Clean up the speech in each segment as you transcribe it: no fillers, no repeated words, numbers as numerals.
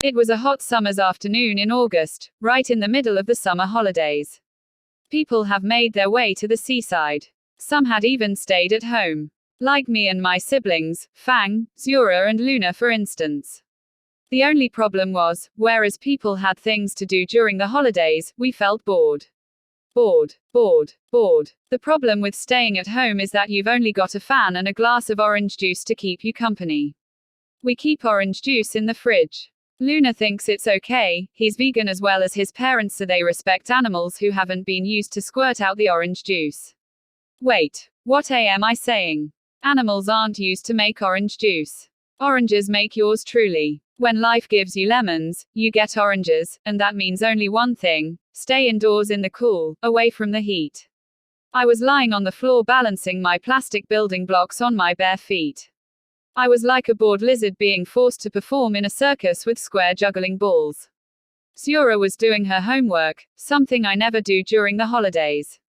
It was a hot summer's afternoon in August, right in the middle of the summer holidays. People have made their way to the seaside. Some had even stayed at home. Like me and my siblings, Fang, Zura and Luna for instance. The only problem was, whereas people had things to do during the holidays, we felt bored. Bored. The problem with staying at home is that you've only got a fan and a glass of orange juice to keep you company. We keep orange juice in the fridge. Luna thinks it's okay, he's vegan as well as his parents, so they respect animals who haven't been used to squirt out the orange juice. Wait, what am I saying? Animals aren't used to make orange juice. Oranges make yours truly. When life gives you lemons, you get oranges, and that means only one thing: stay indoors in the cool, away from the heat. I was lying on the floor balancing my plastic building blocks on my bare feet. I was like a bored lizard being forced to perform in a circus with square juggling balls. Zura was doing her homework, something I never do during the holidays.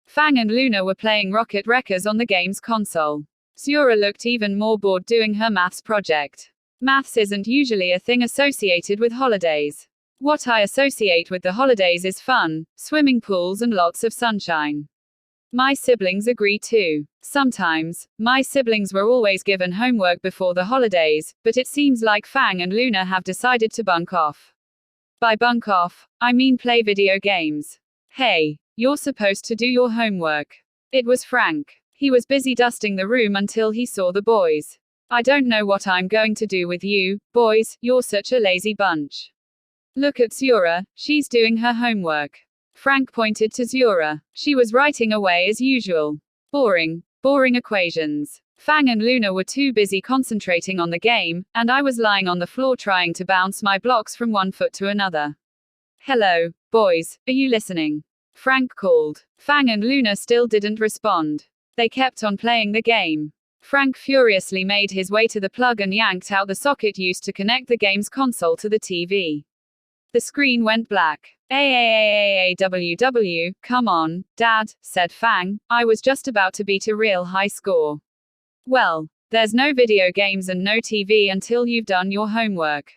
Fang and Luna were playing Rocket Wreckers on the game's console. Zura looked even more bored doing her maths project. Maths isn't usually a thing associated with holidays. What I associate with the holidays is fun, swimming pools and lots of sunshine. My siblings agree too. Sometimes, my siblings were always given homework before the holidays, but it seems like Fang and Luna have decided to bunk off. By bunk off, I mean play video games. Hey, you're supposed to do your homework. It was Frank. He was busy dusting the room until he saw the boys. I don't know what I'm going to do with you, boys, you're such a lazy bunch. Look at Zura, she's doing her homework. Frank pointed to Zura. She was writing away as usual. Boring equations. Fang and Luna were too busy concentrating on the game, and I was lying on the floor trying to bounce my blocks from one foot to another. Hello, boys, are you listening? Frank called. Fang and Luna still didn't respond. They kept on playing the game. Frank furiously made his way to the plug and yanked out the socket used to connect the game's console to the TV. The screen went black. AAAAAWW, come on, Dad, said Fang, I was just about to beat a real high score. Well, there's no video games and no TV until you've done your homework.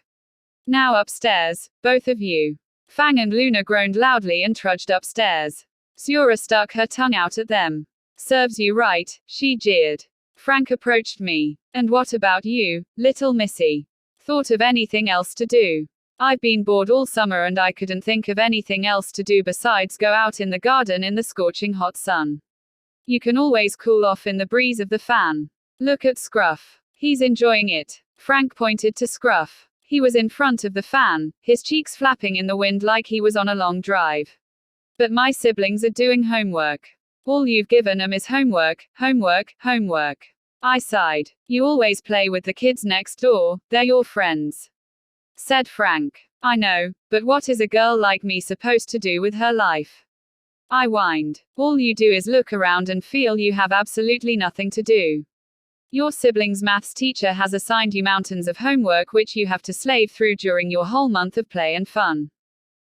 Now upstairs, both of you. Fang and Luna groaned loudly and trudged upstairs. Zura stuck her tongue out at them. Serves you right, she jeered. Frank approached me. And what about you, little missy? Thought of anything else to do? I've been bored all summer and I couldn't think of anything else to do besides go out in the garden in the scorching hot sun. You can always cool off in the breeze of the fan. Look at Scruff. He's enjoying it. Frank pointed to Scruff. He was in front of the fan, his cheeks flapping in the wind like he was on a long drive. But my siblings are doing homework. All you've given them is homework. I sighed. You always play with the kids next door, they're your friends. Said Frank. I know, but what is a girl like me supposed to do with her life? I whined. All you do is look around and feel you have absolutely nothing to do. Your sibling's maths teacher has assigned you mountains of homework which you have to slave through during your whole month of play and fun.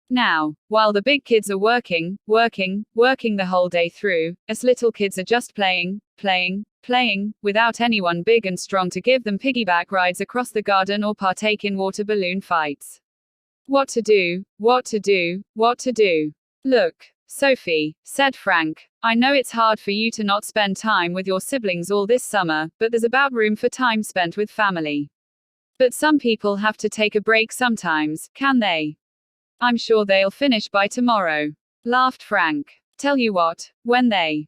Now, while the big kids are working the whole day through, us little kids are just playing, without anyone big and strong to give them piggyback rides across the garden or partake in water balloon fights. What to do? Look, Sophie, said Frank, I know it's hard for you to not spend time with your siblings all this summer, but there's about room for time spent with family. But some people have to take a break sometimes, can they? I'm sure they'll finish by tomorrow. Laughed Frank. Tell you what, when they